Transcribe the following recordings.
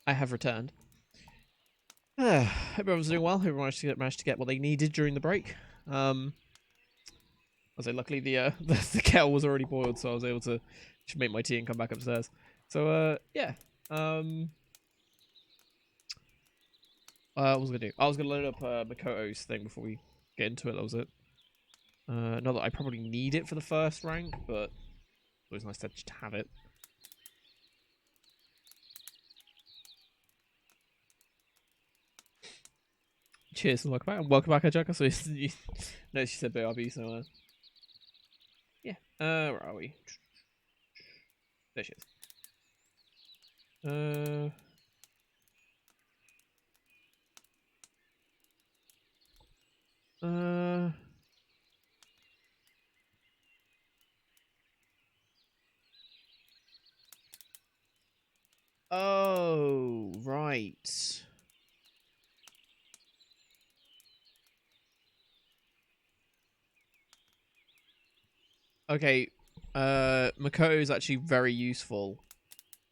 I have returned. Hope everyone's doing well. Everyone managed to get what they needed during the break. I say, luckily the kettle was already boiled, so I was able to just make my tea and come back upstairs. So yeah. What was I gonna do? I was gonna load up Makoto's thing before we get into it. That was it. Not that I probably need it for the first rank, but it's always nice to just have it. Cheers and welcome back. And welcome back, Ajaka. So no, she said BRB, so yeah. Where are we? There she is. Oh, right. Okay, Makoto is actually very useful.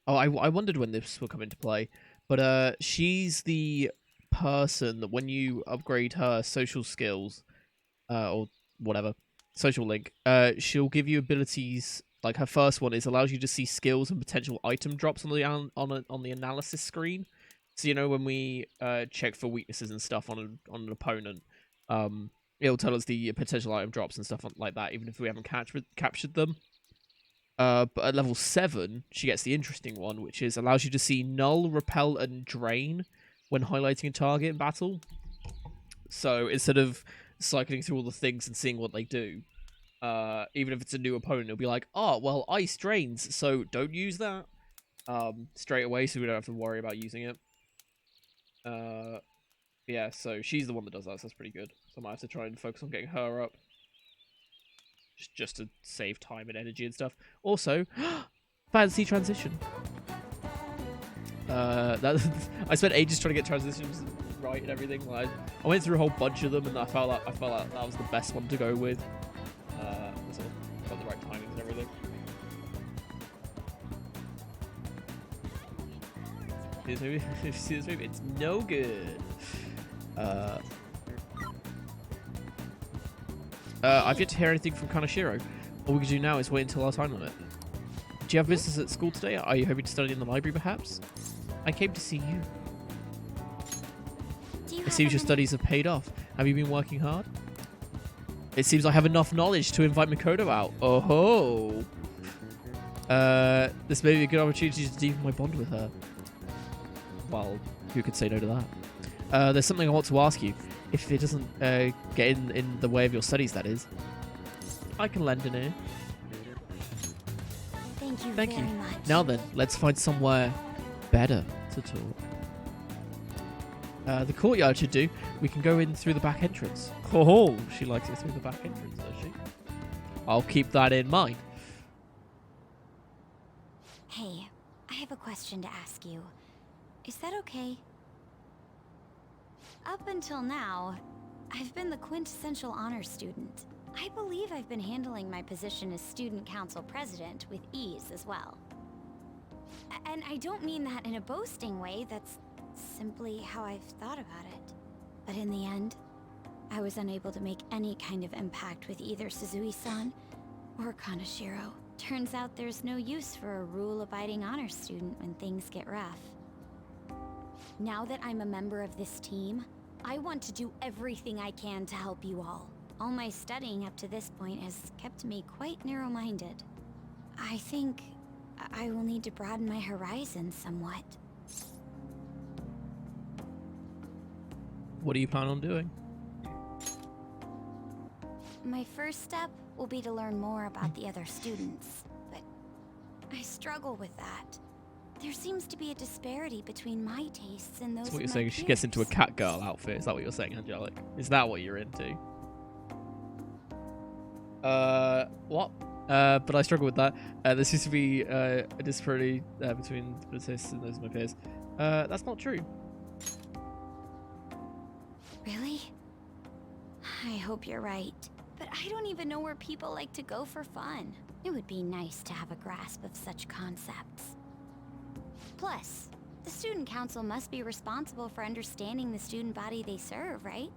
Oh, I wondered when this will come into play, but she's the person that when you upgrade her social skills, or whatever, social link, she'll give you abilities. Like her first one is allows you to see skills and potential item drops on the analysis screen. So you know when we check for weaknesses and stuff on an opponent, it'll tell us the potential item drops and stuff like that, even if we haven't captured them. But at level 7, she gets the interesting one, which is allows you to see null, repel, and drain when highlighting a target in battle. So instead of cycling through all the things and seeing what they do, even if it's a new opponent, it'll be like, oh, well, ice drains, so don't use that straight away, so we don't have to worry about using it. Yeah, so she's the one that does that, so that's pretty good. So I might have to try and focus on getting her up. Just to save time and energy and stuff. Also, fancy transition. I spent ages trying to get transitions right and everything. Like, I went through a whole bunch of them, and I felt like that was the best one to go with. So got the right timings and everything. If you see this movie, it's no good. I've yet to hear anything from Kanashiro. All we can do now is wait until our time limit. Do you have business at school today? Are you hoping to study in the library, perhaps? I came to see you. It seems your studies have paid off. Have you been working hard? It seems I have enough knowledge to invite Makoto out. Oh ho! This may be a good opportunity to deepen my bond with her. Well, who could say no to that? There's something I want to ask you. If it doesn't get in the way of your studies, that is. I can lend an ear. Thank you very much. Now then, let's find somewhere better to talk. The courtyard should do. We can go in through the back entrance. Oh, she likes it through the back entrance, does she? I'll keep that in mind. Hey, I have a question to ask you. Is that okay? Up until now, I've been the quintessential honor student. I believe I've been handling my position as student council president with ease as well. And I don't mean that in a boasting way, that's simply how I've thought about it. But in the end, I was unable to make any kind of impact with either Suzui-san or Kanashiro. Turns out there's no use for a rule-abiding honor student when things get rough. Now that I'm a member of this team, I want to do everything I can to help you all. All my studying up to this point has kept me quite narrow-minded. I think I will need to broaden my horizons somewhat. What do you plan on doing? My first step will be to learn more about the other students, but I struggle with that. There seems to be a disparity between my tastes and those That's what of you're my saying. She gets into a peers. Catgirl outfit. Is that what you're saying, Angelic? Is that what you're into? What? But I struggle with that. There seems to be a disparity between the tastes and those of my peers. That's not true. Really? I hope you're right. But I don't even know where people like to go for fun. It would be nice to have a grasp of such concepts. Plus, The student council must be responsible for understanding the student body they serve, right?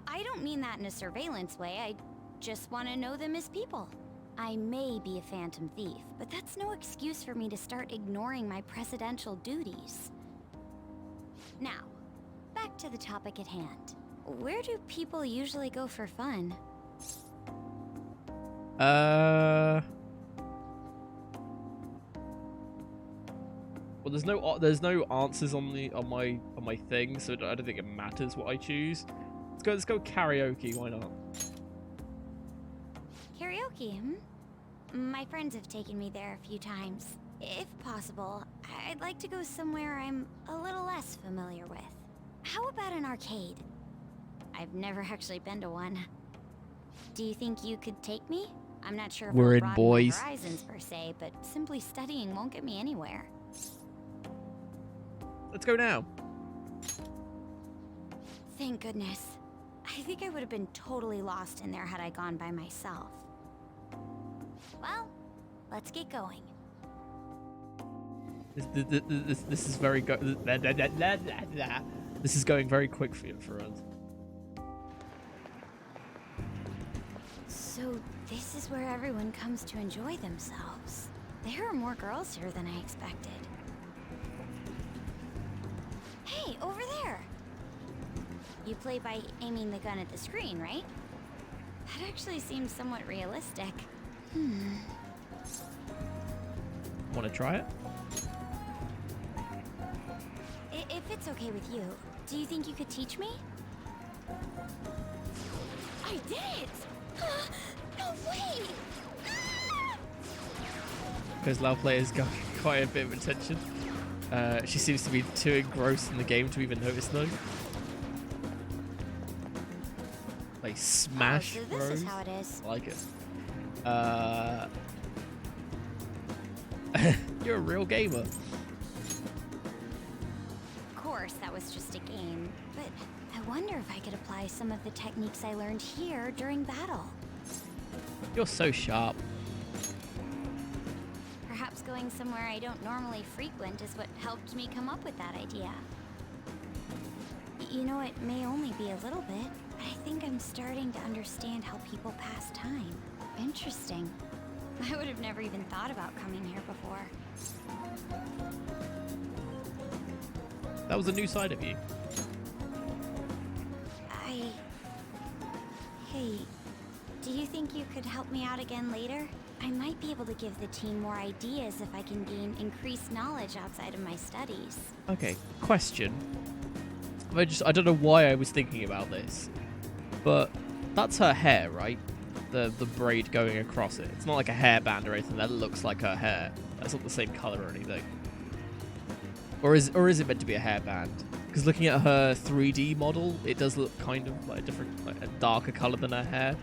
I don't mean that in a surveillance way, I just want to know them as people. I may be a phantom thief, but that's no excuse for me to start ignoring my presidential duties. Now, back to the topic at hand. Where do people usually go for fun? Well, there's no answers on my thing, so I don't think it matters what I choose. Let's go karaoke. Why not? Karaoke, My friends have taken me there a few times. If possible, I'd like to go somewhere I'm a little less familiar with. How about an arcade? I've never actually been to one. Do you think you could take me? I'm not sure if We're it'll in, broaden my boys. horizons per se, but simply studying won't get me anywhere. Let's go now. Thank goodness. I think I would have been totally lost in there had I gone by myself. Well, let's get going. This is very This is going very quick for us. So this is where everyone comes to enjoy themselves. There are more girls here than I expected. Hey, over there! You play by aiming the gun at the screen, right? That actually seems somewhat realistic. Want to try it? If it's okay with you, do you think you could teach me? I did it! No way! Because Lao player's got quite a bit of attention. She seems to be too engrossed in the game to even notice though. Like smash. Oh, so this is how it is. I like it. You're a real gamer. Of course, that was just a game, but I wonder if I could apply some of the techniques I learned here during battle. You're so sharp. Perhaps going somewhere I don't normally frequent is what helped me come up with that idea. You know, it may only be a little bit, but I think I'm starting to understand how people pass time. Interesting. I would have never even thought about coming here before. That was a new side of you. Hey, do you think you could help me out again later? I might be able to give the team more ideas if I can gain increased knowledge outside of my studies. Okay, question. I don't know why I was thinking about this, but that's her hair, right? The braid going across it. It's not like a hairband or anything that looks like her hair. That's not the same color or anything. Or is it meant to be a hairband? Because looking at her 3D model, it does look kind of like a different, like a darker color than her hair.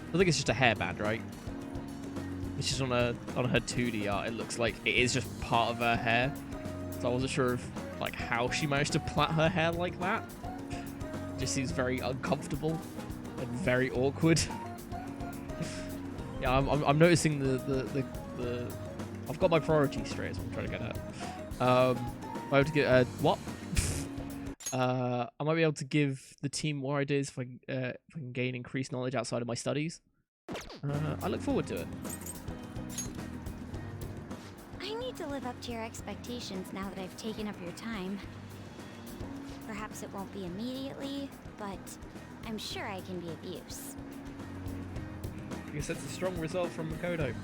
I think it's just a hairband, right? It's just on her 2D art. It looks like it is just part of her hair. So I wasn't sure of like how she managed to plait her hair like that. It just seems very uncomfortable and very awkward. Yeah, I'm noticing the I've got my priorities straight. Is what I'm trying to get at. I have to get what? I might be able to give the team more ideas if I can gain increased knowledge outside of my studies. I look forward to it. I need to live up to your expectations now that I've taken up your time. Perhaps it won't be immediately, but I'm sure I can be of use. I guess that's a strong result from Makoto.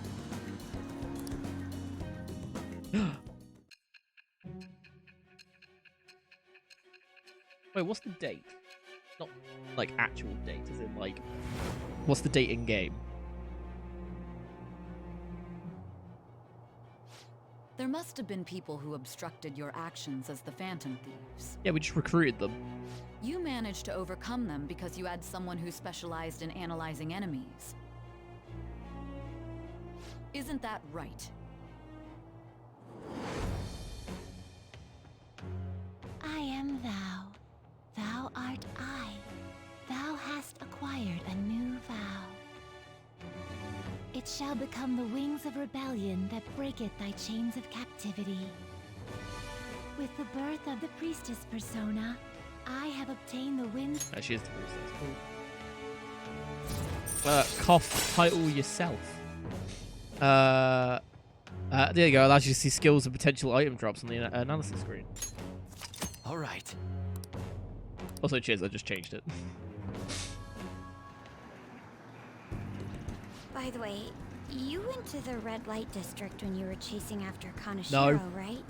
Wait, what's the date? Not like actual date, as in like, what's the date in game? There must have been people who obstructed your actions as the Phantom Thieves. Yeah, we just recruited them. You managed to overcome them because you had someone who specialized in analyzing enemies. Isn't that right? I am thou, thou art I. Thou hast acquired a new vow. It shall become the wings of rebellion that breaketh thy chains of captivity. With the birth of the priestess persona, I have obtained the wind. She is the priestess. Cool. Cough title yourself. There you go. Allows you to see skills and potential item drops on the analysis screen. All right. Also, cheers. I just changed it. By the way, you went to the red light district when you were chasing after Kaneshiro, No. right?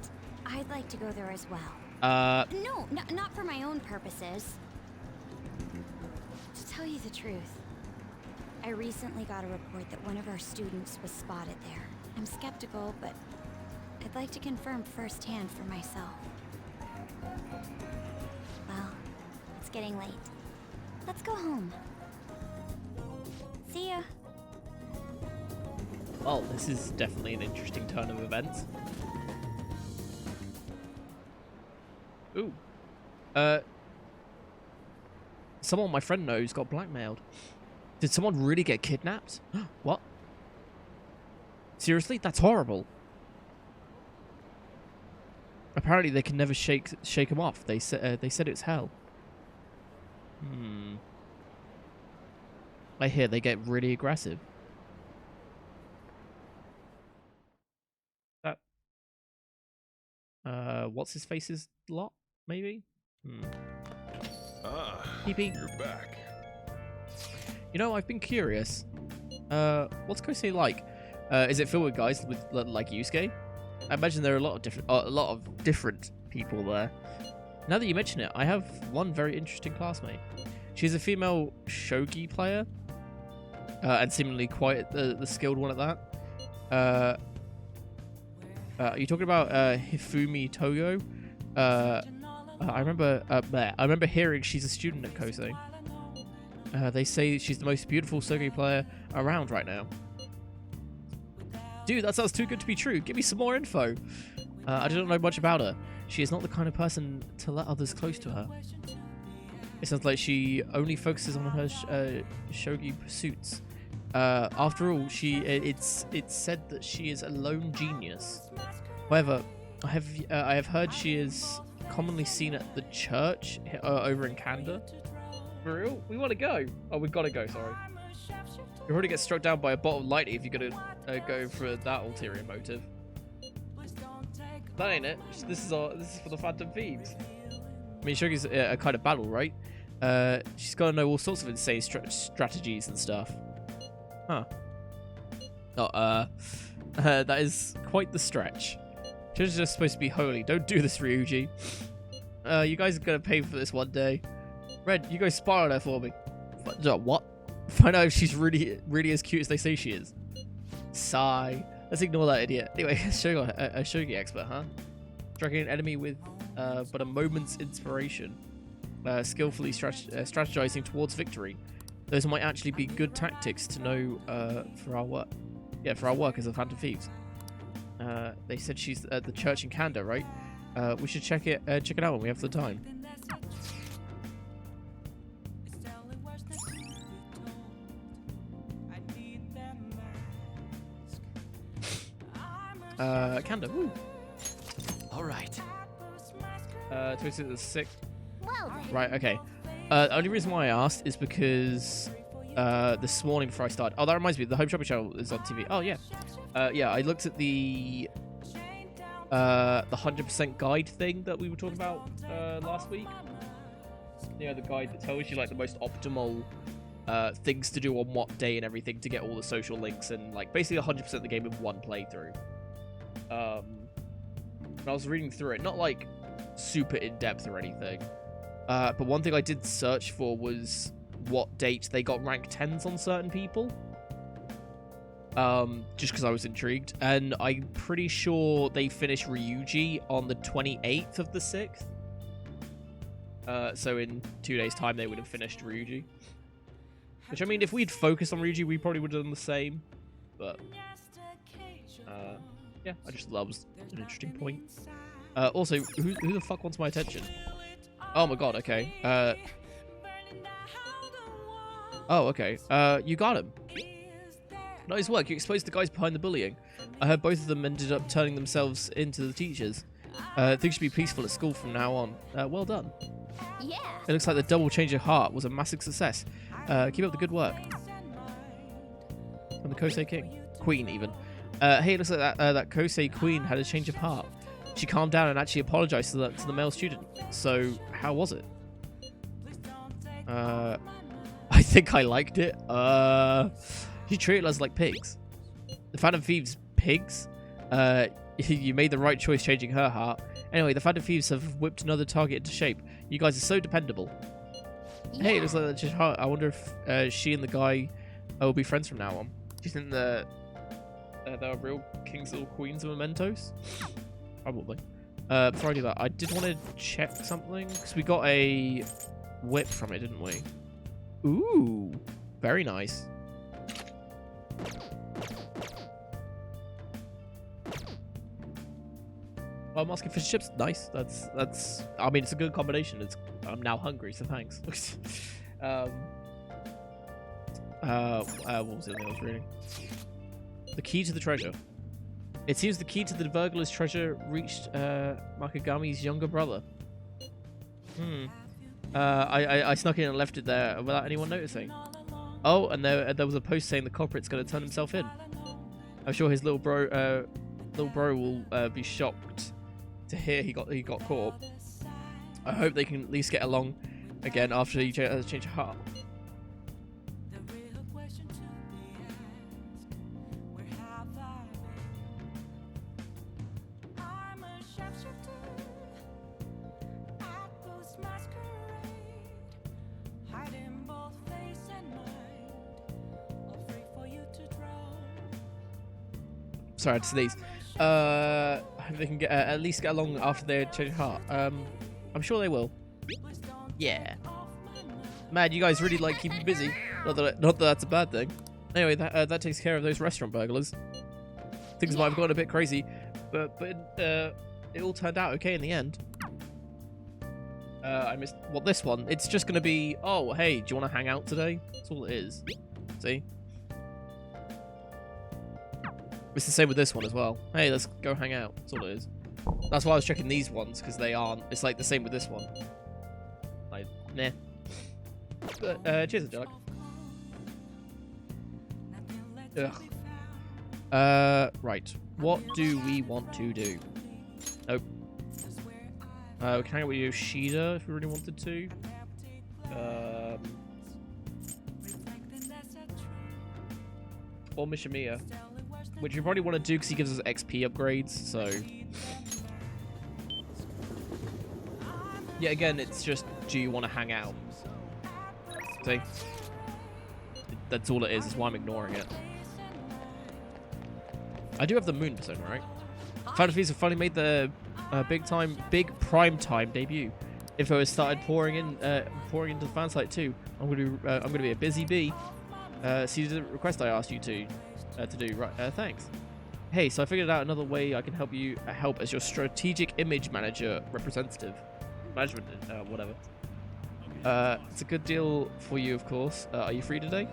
I'd like to go there as well. Uh, Not for my own purposes. To tell you the truth, I recently got a report that one of our students was spotted there. I'm skeptical, but I'd like to confirm firsthand for myself. Well, it's getting late. Let's go home. See ya. well, this is definitely an interesting turn of events. Ooh. Someone my friend knows got blackmailed. Did someone really get kidnapped? What? Seriously? That's horrible. Apparently they can never shake him off. They said it's hell. I hear they get really aggressive. What's his face's lot? Maybe. PP. You're back. You know, I've been curious. What's Kosei like? Is it filled with guys with like Yusuke? I imagine there are a lot of different people there. Now that you mention it, I have one very interesting classmate. She's a female shogi player, and seemingly quite the skilled one at that. Are you talking about Hifumi Togo? I remember hearing she's a student at Kosei. They say she's the most beautiful shogi player around right now. Dude, that sounds too good to be true. Give me some more info. I don't know much about her. She is not the kind of person to let others close to her. It sounds like she only focuses on her shogi pursuits. After all, it's said that she is a lone genius. However, I have heard she is commonly seen at the church over in Kanda. For real? We want to go. Oh, we've got to go. Sorry. You'll already get struck down by a bottle of lightning if you're gonna go for that ulterior motive. That ain't it. This is for the Phantom Thieves. I mean, Shogi's a kind of battle, right? She's got to know all sorts of insane strategies and stuff. Huh. Oh, that is quite the stretch. She's just supposed to be holy. Don't do this, Ryuji. You guys are gonna pay for this one day. Red, you go spy on her for me. What? Find out if she's really as cute as they say she is. Sigh. Let's ignore that idiot. Anyway, a shogi expert, huh? Striking an enemy with but a moment's inspiration. Skillfully strategizing towards victory. Those might actually be good tactics to know for our work. Yeah, for our work as a Phantom Thieves. They said she's at the church in Kanda, right? We should check it out when we have the time. Kanda, woo. All right. 26th. Well then. Right, okay. The only reason why I asked is because this morning before I started... Oh, that reminds me, the Home Shopping Channel is on TV. Oh, yeah. Yeah, I looked at the 100% guide thing that we were talking about last week. You know, the guide that tells you, like, the most optimal things to do on what day and everything to get all the social links and, like, basically 100% of the game in one playthrough. And I was reading through it, not, like, super in-depth or anything. But one thing I did search for was what date they got rank 10s on certain people. Just because I was intrigued. And I'm pretty sure they finished Ryuji on the 28th of the 6th. So in 2 days' time, they would have finished Ryuji. Which, I mean, if we'd focused on Ryuji, we probably would have done the same. But, yeah, I just thought that was an interesting point. Also, who the fuck wants my attention? Oh my god, okay. Oh, okay. You got him. Nice work. You exposed the guys behind the bullying. I heard both of them ended up turning themselves into the teachers. Things should be peaceful at school from now on. Well done. Yeah. It looks like the double change of heart was a massive success. Keep up the good work. From the Kosei Queen, even. Hey, it looks like that Kosei Queen had a change of heart. She calmed down and actually apologized to the male student. So, how was it? I think I liked it. She treated us like pigs. The Phantom Thieves pigs? You made the right choice changing her heart. Anyway, the Phantom Thieves have whipped another target into shape. You guys are so dependable. Yeah. Hey, it looks like that change of heart. I wonder if she and the guy will be friends from now on. Do you think they're real kings or queens of mementos? Probably. Before I do that, I did want to check something because we got a whip from it, didn't we? Ooh, very nice. Oh, musky fish chips, nice. That's. I mean, it's a good combination. I'm now hungry, so thanks. What was it that I was reading? The key to the treasure. It seems the key to the burglar's treasure reached Makagami's younger brother. I snuck in and left it there without anyone noticing. Oh, and there was a post saying the culprit's going to turn himself in. I'm sure his little bro will be shocked to hear he got caught. I hope they can at least get along again after he change of heart. Sorry, I had to sneeze. I hope they can at least get along after their change of heart. I'm sure they will. Yeah. Man, you guys really like keeping busy. Not that that's a bad thing. Anyway, that takes care of those restaurant burglars. Things might have gone a bit crazy, but it all turned out okay in the end. I missed this one. It's just gonna be, oh hey, do you want to hang out today? That's all it is. See. It's the same with this one as well. Hey, let's go hang out. That's all it is. That's why I was checking these ones, because they aren't. It's like the same with this one. Like, nah. But, cheers, Angelic. Ugh. Right. What do we want to do? Nope. We can hang out with Yoshida if we really wanted to. Or Mishimiya. Which we probably want to do because he gives us XP upgrades, so... Yeah, again, it's just, do you want to hang out? See? That's all it is why I'm ignoring it. I do have the Moon persona, right? Phantom Thieves have finally made the big prime time debut. Info has started pouring into the fan site too. I'm gonna be a busy bee. See the request I asked you to do, right? Thanks. Hey, so I figured out another way I can help you help as your strategic image manager representative. Management, whatever. It's a good deal for you, of course. Are you free today?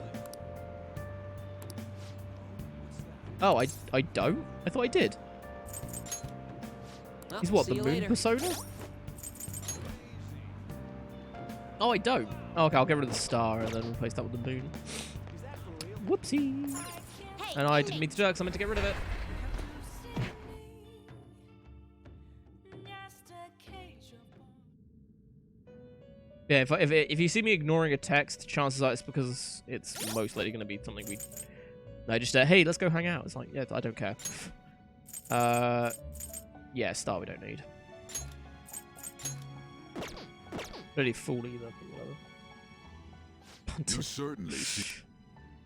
Oh, I don't? I thought I did. Well, He's what, see the you Moon later. persona? Oh, I don't. Oh, okay, I'll get rid of the star and then replace that with the moon. Whoopsie. Hey, And I didn't mean to do that because I meant to get rid of it. Yeah, if you see me ignoring a text, chances are it's because it's most likely going to be something we... I just, hey, let's go hang out. It's like, yeah, I don't care. Yeah, star we don't need. Don't need fool either. You certainly see.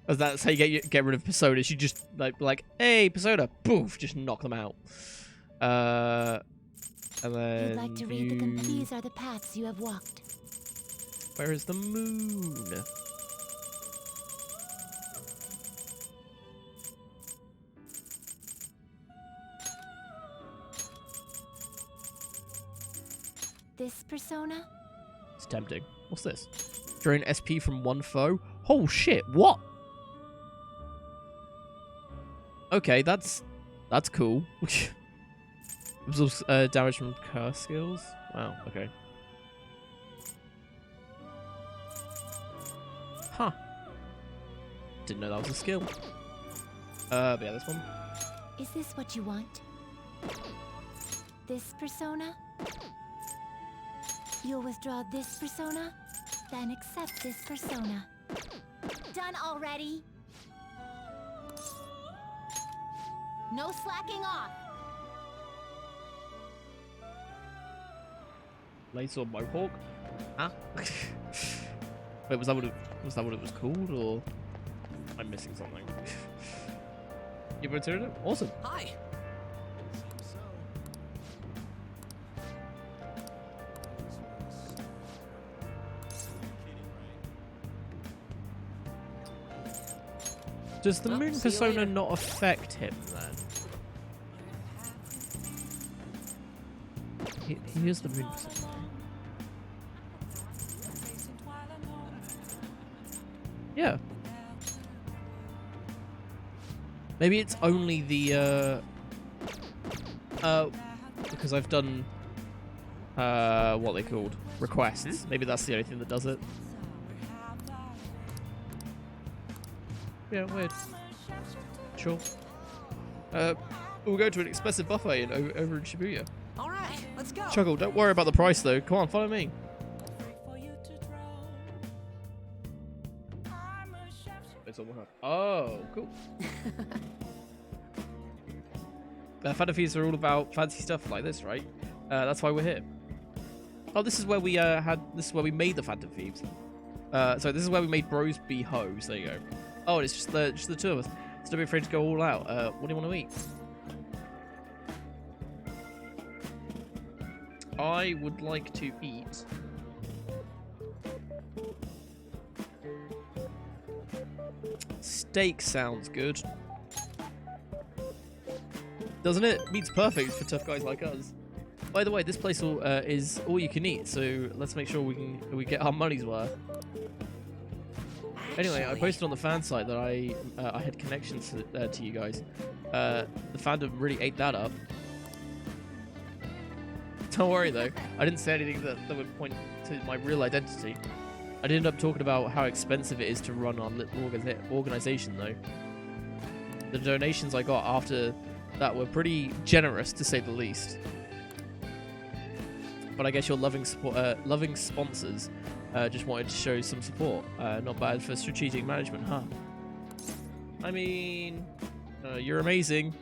As that's how you get rid of personas. You just like, hey, persona, poof, just knock them out. And then You'd like to read these are the paths you have walked. Where is the moon? This persona? It's tempting. What's this? Drain SP from one foe? Oh shit, what? Okay, that's cool. Absorbs damage from curse skills. Wow. Okay. Huh. Didn't know that was a skill. But yeah, this one. Is this what you want? This persona? You'll withdraw this persona? Then accept this persona. Done already? No slacking off! Lace or Mohawk? Huh? Wait, was that what it was called, or I'm missing something? You returned it? Awesome. Hi. Does the Well, moon see you persona later. not affect him then? He is the moon persona. Yeah. Maybe it's only the because I've done what they called requests. Maybe that's the only thing that does it. Yeah, weird. Sure. We'll go to an expensive buffet over in Shibuya. All right, let's go. Chuckle, don't worry about the price though. Come on, follow me. Oh, cool. Phantom Thieves are all about fancy stuff like this, right? That's why we're here. Oh, this is where we This is where we made the Phantom Thieves. So this is where we made Bros Be Hoes. There you go. Oh, and it's just the two of us. So don't be afraid to go all out. What do you want to eat? I would like to eat. Steak sounds good. Doesn't it? Meat's perfect for tough guys like us. By the way, this place is all you can eat, so let's make sure we get our money's worth. Anyway, I posted on the fan site that I had connections to you guys. The fandom really ate that up. Don't worry though, I didn't say anything that would point to my real identity. I did end up talking about how expensive it is to run our little organization though. The donations I got after that were pretty generous to say the least. But I guess your loving sponsors just wanted to show some support. Not bad for strategic management, huh? I mean, you're amazing.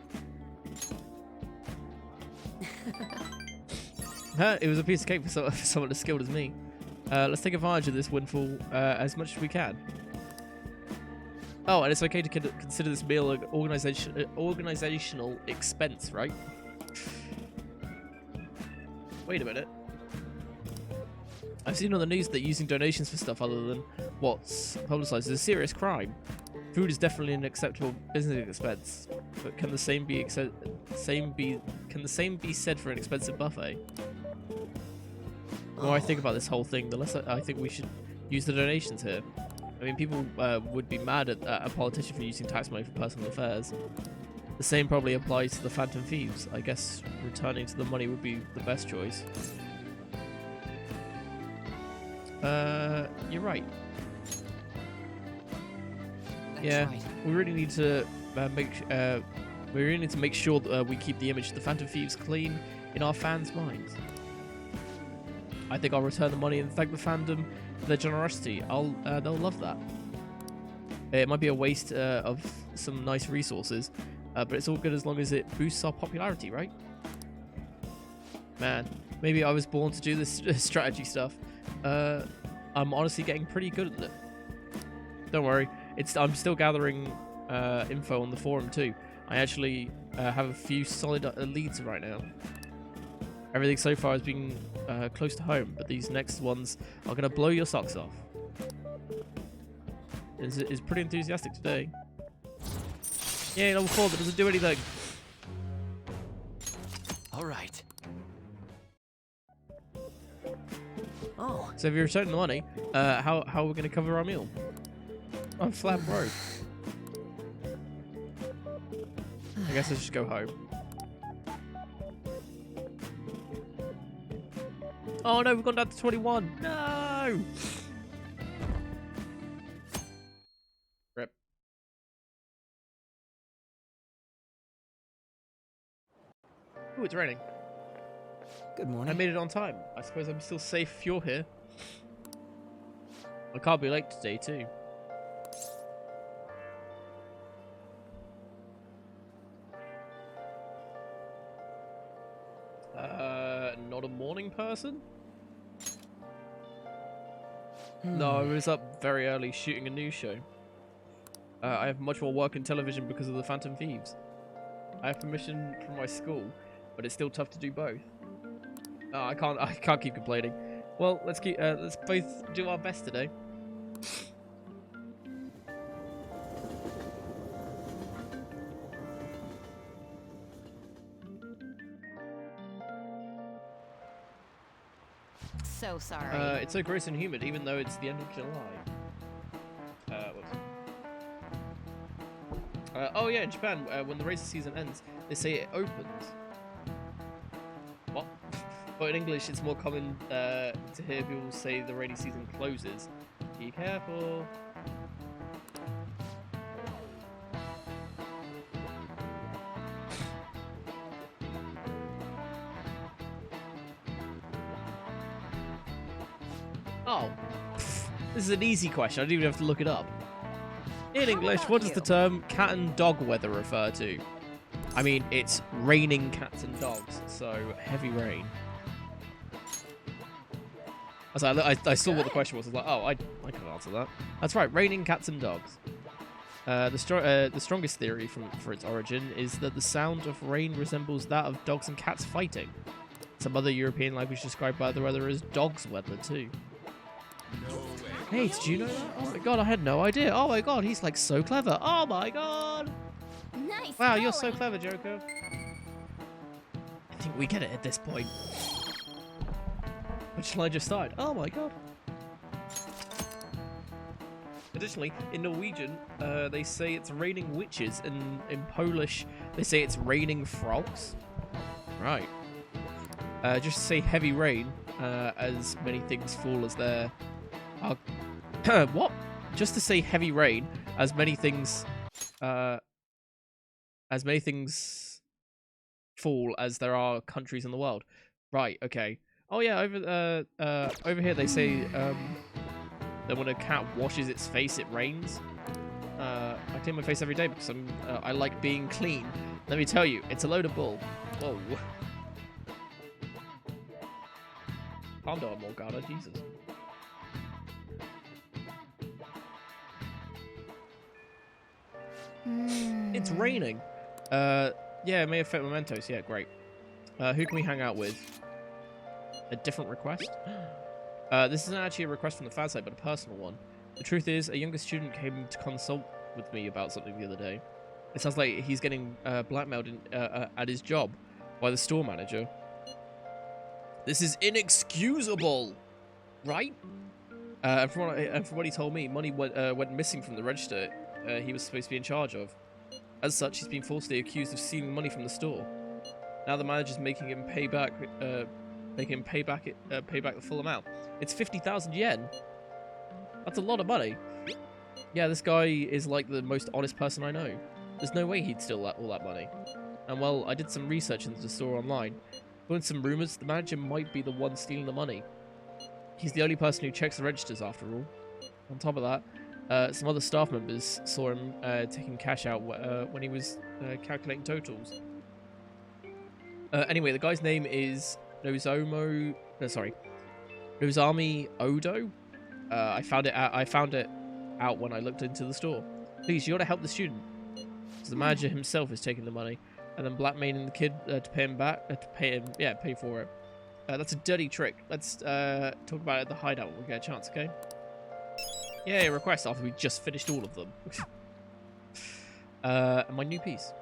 It was a piece of cake for someone as skilled as me. Let's take advantage of this windfall as much as we can. Oh, and it's okay to consider this meal an organizational expense, right? Wait a minute. I've seen on the news that using donations for stuff other than what's publicized is a serious crime. Food is definitely an acceptable business expense, but can the same be said for an expensive buffet? The more I think about this whole thing, the less I think we should use the donations here. I mean, people would be mad at a politician for using tax money for personal affairs. The same probably applies to the Phantom Thieves. I guess returning to the money would be the best choice. You're right. That's Yeah, right. we really need to make sure that we keep the image of the Phantom Thieves clean in our fans' minds. I think I'll return the money and thank the fandom for their generosity. They'll love that. It might be a waste of some nice resources, but it's all good as long as it boosts our popularity, right? Man, maybe I was born to do this strategy stuff. I'm honestly getting pretty good at it. Don't worry, I'm still gathering info on the forum too. I actually have a few solid leads right now. Everything so far has been close to home, but these next ones are going to blow your socks off. It's pretty enthusiastic today. Yeah, level 4, that doesn't do anything. All right. Oh, So if you're returning the money, how are we going to cover our meal? I'm flat broke. I guess I should go home. Oh no, we've gone down to 21. No. Rip. Ooh, it's raining. Good I morning. made it on time. I suppose I'm still safe if you're here. I can't be late today, too. Not a morning person? No, I was up very early shooting a news show. I have much more work in television because of the Phantom Thieves. I have permission from my school, but it's still tough to do both. No, I can't keep complaining. Well, let's both do our best today. So sorry. It's so gross and humid, even though it's the end of July. Whoops. Oh yeah, in Japan, when the race season ends, they say it opens. What? But in English, it's more common to hear people say the rainy season closes. Be careful. Oh, this is an easy question. I don't even have to look it up. In English, what does the term cat and dog weather refer to? I mean, it's raining cats and dogs, so heavy rain. I saw what the question was. I was like, oh, I can answer that. That's right, raining cats and dogs. The strongest theory for its origin is that the sound of rain resembles that of dogs and cats fighting. Some other European language described by the weather as dog's weather too. No way. Hey, did you know that? Oh my god, I had no idea. Oh my god, he's like so clever. Oh my god. Nice. Wow, you're so going. clever, Joker. I think we get it at this point. Which line just started? Oh my god. Additionally, in Norwegian, they say it's raining witches, and in Polish, they say it's raining frogs. Right. Just to say heavy rain, as many things fall as there are... what? Just to say heavy rain, as many things... as many things fall as there are countries in the world. Right, okay. Oh yeah, over here they say that when a cat washes its face, it rains. I clean my face every day because I like being clean. Let me tell you, it's a load of bull. Whoa. Calm down, Morgana, Jesus. It's raining. Yeah, it may affect mementos. Yeah, great. Who can we hang out with? A different request? This isn't actually a request from the fan site, but a personal one. The truth is, a younger student came to consult with me about something the other day. It sounds like he's getting blackmailed at his job by the store manager. This is inexcusable, right? And from what he told me, money went missing from the register he was supposed to be in charge of. As such, he's been falsely accused of stealing money from the store. Now the manager's making him pay back the full amount. It's 50,000 yen. That's a lot of money. Yeah, this guy is like the most honest person I know. There's no way he'd steal all that money. And well, I did some research into the store online. According to some rumors, the manager might be the one stealing the money. He's the only person who checks the registers after all. On top of that, some other staff members saw him taking cash out when he was calculating totals. Anyway, the guy's name is Nozami Odo. I found it out when I looked into the store. Please, you got to help the student. So the manager himself is taking the money and then blackmailing the kid to pay him back, pay for it. That's a dirty trick. Let's talk about it at the hideout when we get a chance, okay? Yeah, request after we just finished all of them. My new piece.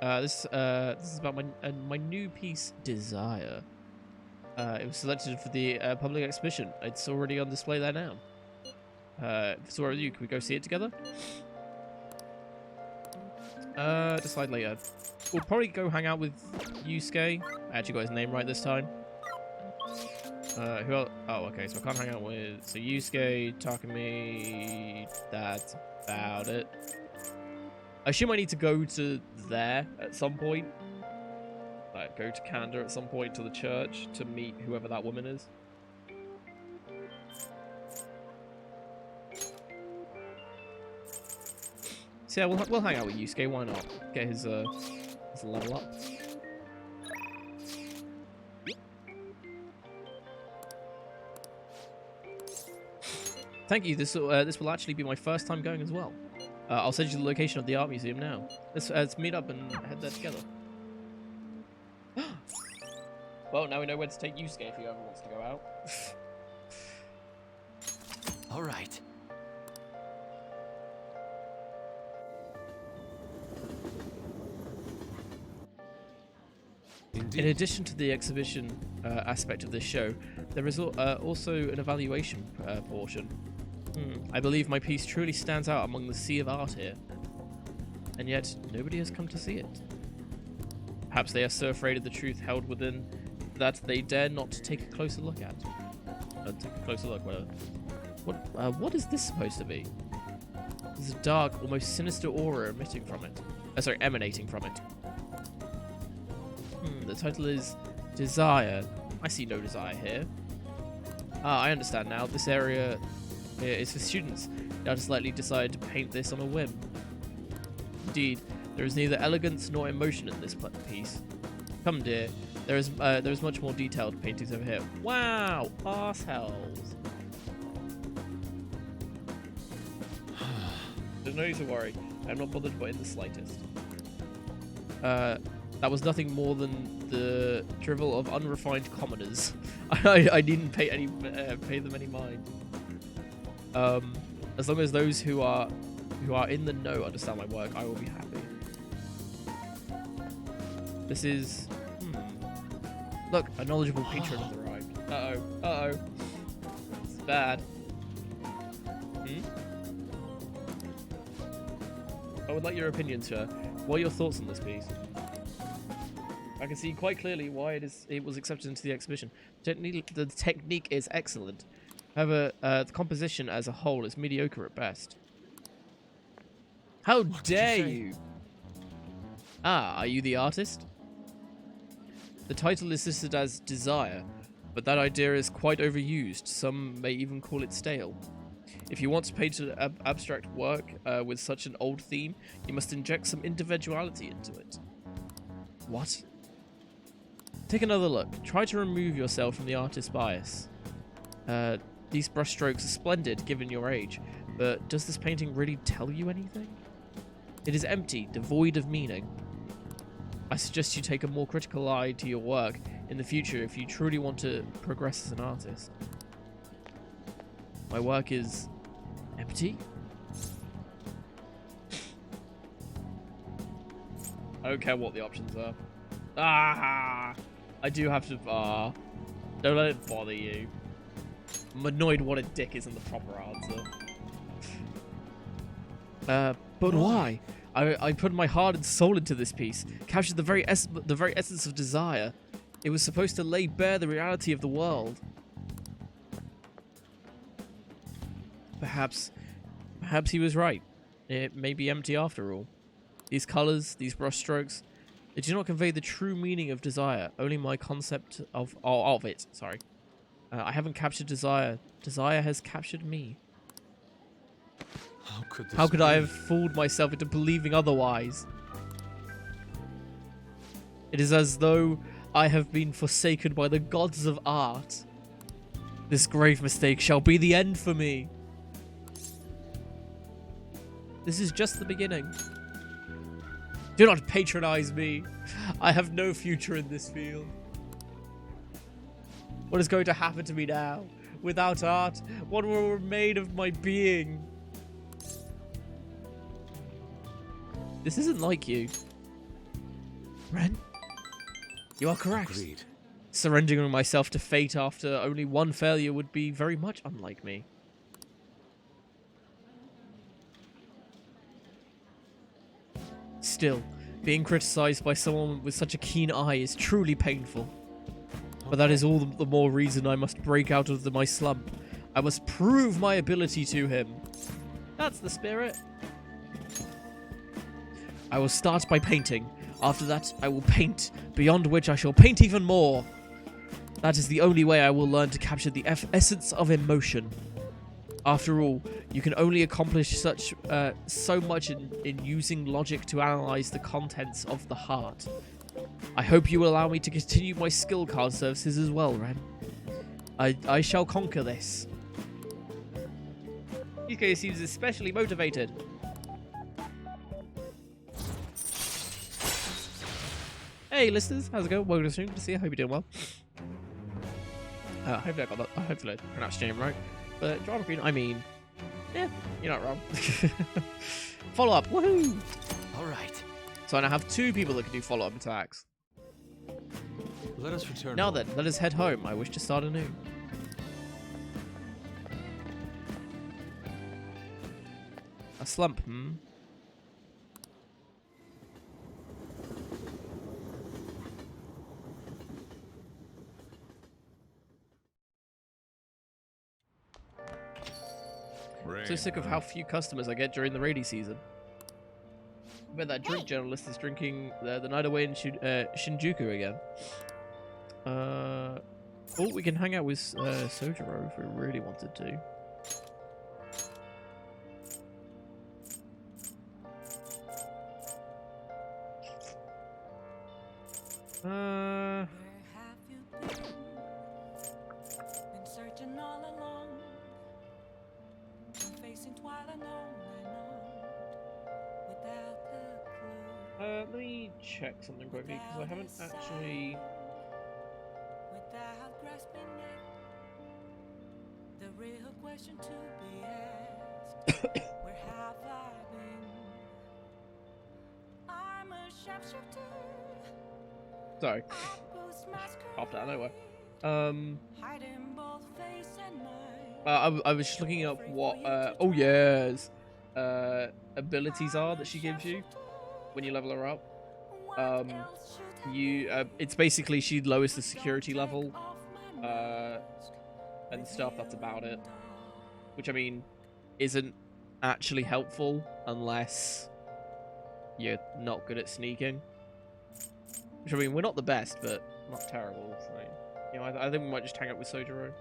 This is about my new piece, Desire. It was selected for the public exhibition. It's already on display there now. If it's alright with you, can we go see it together? Decide later. We'll probably go hang out with Yusuke. I actually got his name right this time. Who else? Oh, okay, so I can't hang out with... So Yusuke, Takumi... That's about it. I assume I need to go to there at some point. Like, go to Kanda at some point to the church to meet whoever that woman is. So yeah, we'll hang out with Yusuke, why not? Get his level up. Thank you. This will actually be my first time going as well. I'll send you the location of the art museum now. Let's meet up and head there together. Well, now we know where to take Yusuke if he ever wants to go out. All right. In addition to the exhibition aspect of this show, there is also an evaluation portion. I believe my piece truly stands out among the sea of art here. And yet, nobody has come to see it. Perhaps they are so afraid of the truth held within that they dare not to take a closer look at. Take a closer look. What is this supposed to be? There's a dark, almost sinister aura emanating from it. The title is Desire. I see no desire here. I understand now. This area is for students. The artist likely decided to paint this on a whim. Indeed, there is neither elegance nor emotion in this piece. Come, dear. There is much more detailed paintings over here. Wow, arseholes. There's no need to worry. I'm not bothered by it in the slightest. That was nothing more than the drivel of unrefined commoners. I didn't pay them any mind. As long as those who are in the know understand my work, I will be happy. This is... Look, a knowledgeable patron has arrived. Uh-oh. It's bad. I would like your opinion, sir. What are your thoughts on this piece? I can see quite clearly why it was accepted into the exhibition. The technique is excellent. However, the composition as a whole is mediocre at best. How dare you? Ah, are you the artist? The title is listed as Desire, but that idea is quite overused. Some may even call it stale. If you want to paint an abstract work with such an old theme, you must inject some individuality into it. What? Take another look. Try to remove yourself from the artist's bias. These brushstrokes are splendid given your age, but does this painting really tell you anything? It is empty, devoid of meaning. I suggest you take a more critical eye to your work in the future if you truly want to progress as an artist. My work is empty? I don't care what the options are. I do have to... don't let it bother you. I'm annoyed what a dick isn't the proper answer. But why? I put my heart and soul into this piece, captured the very essence of desire. It was supposed to lay bare the reality of the world. Perhaps he was right. It may be empty after all. These colors, these brushstrokes, they do not convey the true meaning of desire. Only my concept of it. Sorry, I haven't captured desire. Desire has captured me. How could I have fooled myself into believing otherwise? It is as though I have been forsaken by the gods of art. This grave mistake shall be the end for me. This is just the beginning. Do not patronize me. I have no future in this field. What is going to happen to me now? Without art, what will remain of my being? This isn't like you. Ren? You are correct. Agreed. Surrendering myself to fate after only one failure would be very much unlike me. Still, being criticized by someone with such a keen eye is truly painful. But that is all the more reason I must break out of my slump. I must prove my ability to him. That's the spirit. I will start by painting. After that, I will paint, beyond which I shall paint even more. That is the only way I will learn to capture the essence of emotion. After all, you can only accomplish so much in using logic to analyze the contents of the heart. I hope you will allow me to continue my skill card services as well, Ren. I shall conquer this. DK seems especially motivated. Hey listeners, how's it going? Welcome to the stream. Good to see you. Hope you're doing well. Hopefully I pronounced your name right. But Drama Queen, I mean, yeah, you're not wrong. Follow up, woohoo! All right. So I now have 2 people that can do follow up attacks. Let us return. Now home. then, let us head home. I wish to start anew. A slump, hmm? So sick of how few customers I get during the rainy season. I bet that drink journalist is drinking the night away in Shinjuku again. Oh, we can hang out with Sojiro if we really wanted to. Let me check something quickly because I haven't actually. Sorry. Popped out of nowhere. I was just looking up what oh yes abilities are that she gives you when you level her up. It's basically she lowers the security level and stuff. That's about it. Which I mean isn't actually helpful unless you're not good at sneaking. Which I mean we're not the best, but not terrible. So you know, I think we might just hang out with Sojiro.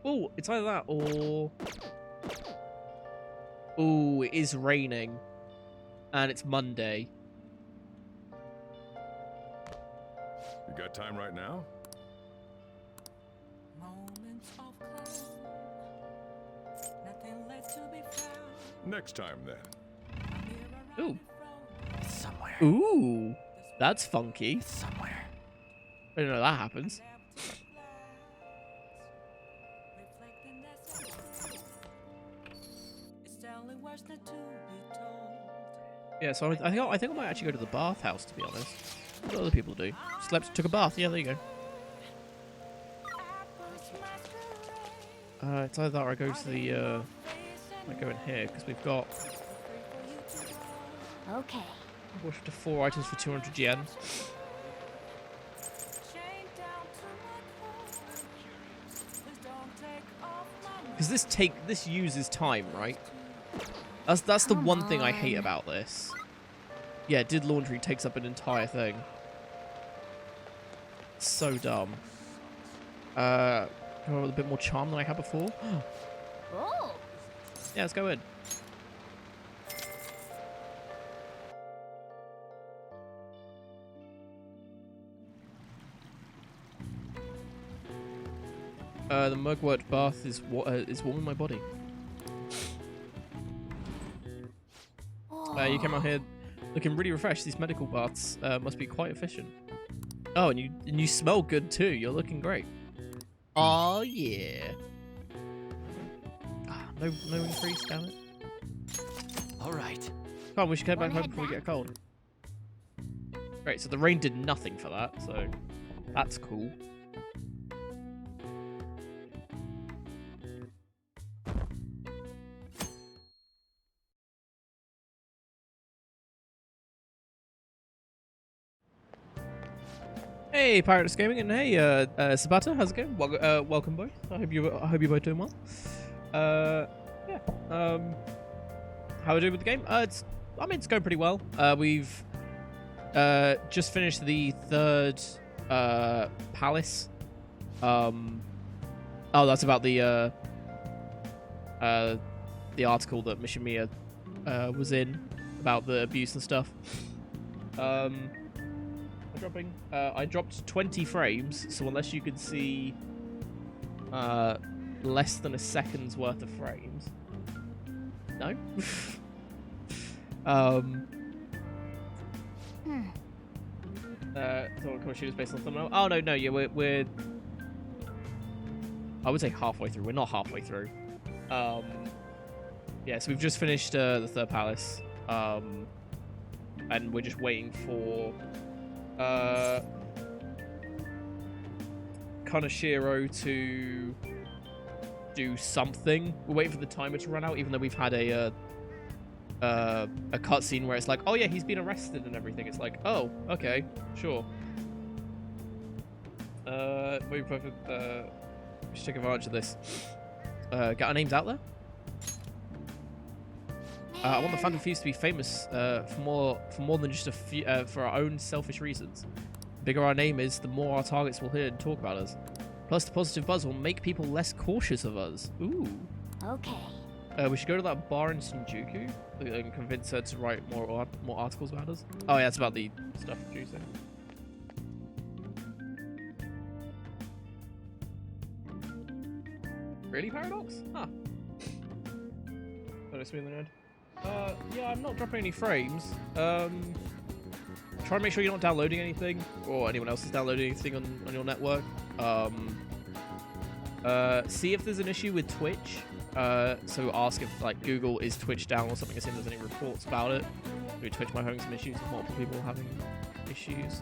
Oh, it's either that or oh, it is raining. And it's Monday. You got time right now? Next time, then. Ooh. It's somewhere. Ooh. That's funky. It's somewhere. I didn't know that happens. Yeah, so I think I might actually go to the bathhouse, to be honest. What do other people do? Slept, took a bath. Yeah, there you go. It's either that or I go to the I go in here because we've got Okay. we're up to 4 items for 200 yen. Because this uses time, right? That's the one thing I hate about this. Yeah, did laundry takes up an entire thing. So dumb. A bit more charm than I had before. Oh. Yeah, let's go in. The mugwort bath is warming my body. You came out here looking really refreshed. These medical baths must be quite efficient. Oh, and you smell good too. You're looking great. Oh yeah. Ah, no increase, damn it. All right. Come on, we should get back home before we get cold. Great, so the rain did nothing for that, so that's cool. Hey, Pirates Gaming, and hey, Sabata, how's it going? Welcome both. I hope you're both doing well. Yeah. How are we doing with the game? It's going pretty well. We've just finished the third palace. Oh, that's about the article that Mishimiya was in about the abuse and stuff. I dropped 20 frames, so unless you can see less than a second's worth of frames, no. So can I shoot based on thumbnail? Oh no, yeah, we're I would say halfway through. We're not halfway through. Yeah, so we've just finished the third palace, and we're just waiting for Kanashiro to do something. We're waiting for the timer to run out, even though we've had a cutscene where it's like, oh yeah, he's been arrested and everything. It's like, oh, okay, sure. Maybe perfect. We should take advantage of this. Get our names out there. I want the Phantom Thieves to be famous for more than just for our own selfish reasons. The bigger our name is, the more our targets will hear and talk about us. Plus, the positive buzz will make people less cautious of us. Ooh. Okay. We should go to that bar in Shinjuku and convince her to write more articles about us. Oh yeah, it's about the stuff producing. Really, Paradox? Huh. That is smooth and red. Yeah, I'm not dropping any frames. Try and make sure you're not downloading anything, or anyone else is downloading anything on your network. See if there's an issue with Twitch. So ask if like Google is Twitch down or something. See if there's any reports about it. Twitch might having some issues with multiple people having issues.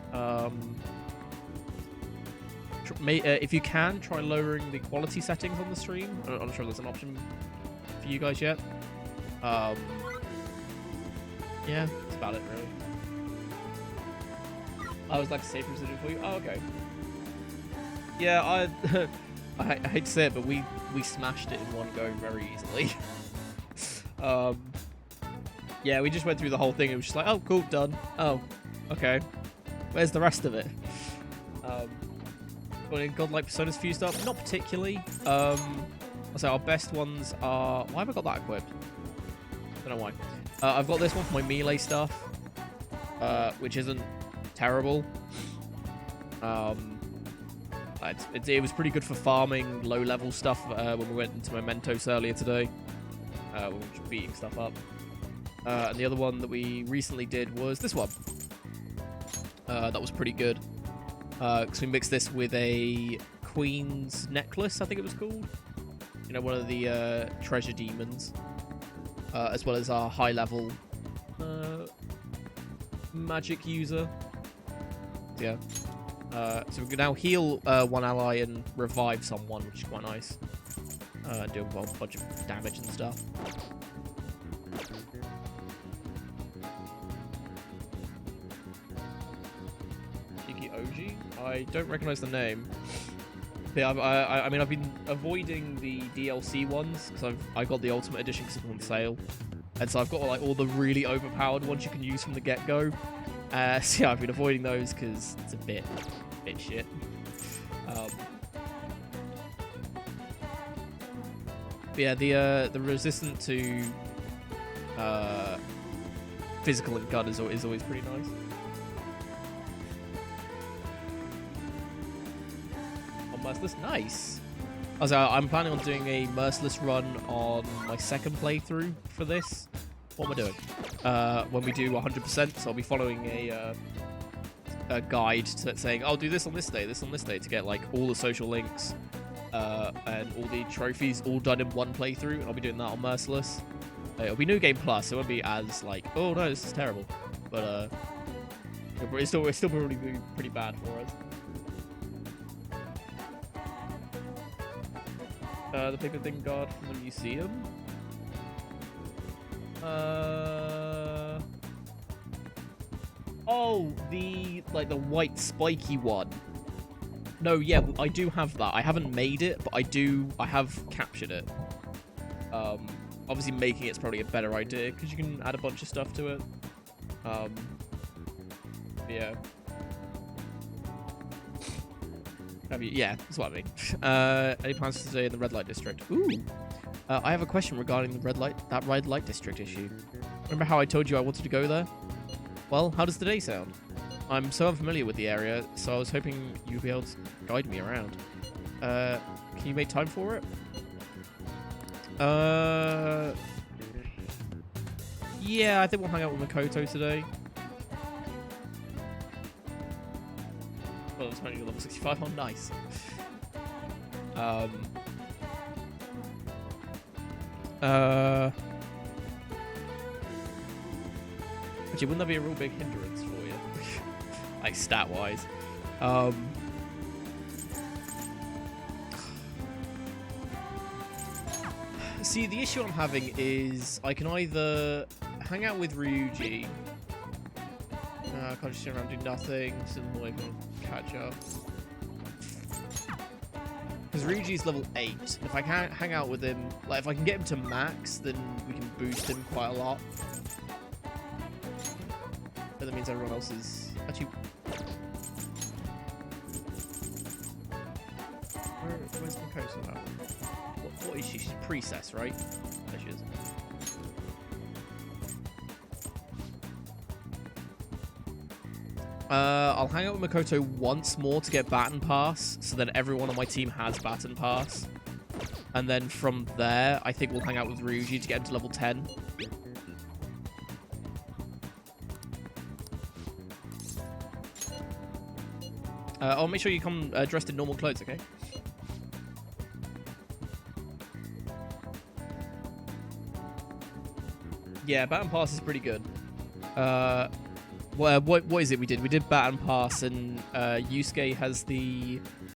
If you can, try lowering the quality settings on the stream. I'm not sure if there's an option for you guys yet. Yeah, that's about it really. I was like safe residual for you. Oh, okay. Yeah, I hate to say it, but we smashed it in one go very easily. Yeah, we just went through the whole thing. It was just like, oh, cool, done. Oh, okay. Where's the rest of it? But in godlike personas fused up, not particularly. I'll say our best ones are. Why have I got that equipped? Don't know why. I've got this one for my melee stuff, which isn't terrible. It was pretty good for farming low-level stuff when we went into Mementos earlier today. When we were just beating stuff up. And the other one that we recently did was this one. That was pretty good. Because we mixed this with a Queen's Necklace, I think it was called. You know, one of the treasure demons. As well as our high-level magic user. Yeah. So we can now heal one ally and revive someone, which is quite nice. Do a bunch of damage and stuff. Cheeky OG? I don't recognize the name. Yeah, I mean, I've been avoiding the DLC ones because I got the Ultimate Edition because it was on sale, and so I've got like all the really overpowered ones you can use from the get-go. So yeah, I've been avoiding those because it's a bit shit. But yeah, the resistant to physical and gun is always pretty nice. Merciless, nice. I'm planning on doing a Merciless run on my second playthrough for this. What am I doing? When we do 100%, so I'll be following a guide saying, I'll do this on this day, to get like all the social links and all the trophies all done in one playthrough, and I'll be doing that on Merciless. It'll be New Game Plus, it won't be as like, oh no, this is terrible, but it's still probably pretty bad for us. The paper thing guard from the museum. Oh, like the white spiky one. No, yeah, I do have that. I haven't made it, but I have captured it. Obviously making it's probably a better idea because you can add a bunch of stuff to it. Yeah. Yeah, that's what I mean. Any plans to stay in the red light district? Ooh. I have a question regarding the red light district issue. Remember how I told you I wanted to go there? Well, how does today sound? I'm so unfamiliar with the area, so I was hoping you'd be able to guide me around. Can you make time for it? Yeah, I think we'll hang out with Makoto today. Well, it's only level 65. Oh, nice. Actually, wouldn't that be a real big hindrance for you? Like, stat-wise. See, the issue I'm having is I can either hang out with Ryuji. I can't just sit around and do nothing. So I'm going to catch up. Because Ryuji's level 8. If I can't hang out with him, like if I can get him to max, then we can boost him quite a lot. But that means everyone else is actually. Where's Makoto now? What is she? She's a priestess, right? There she is. I'll hang out with Makoto once more to get Baton Pass, so that everyone on my team has Baton Pass. And then from there, I think we'll hang out with Ryuji to get him to level 10. I'll make sure you come dressed in normal clothes, okay? Yeah, Baton Pass is pretty good. What is it we did? We did Baton Pass, and Yusuke has the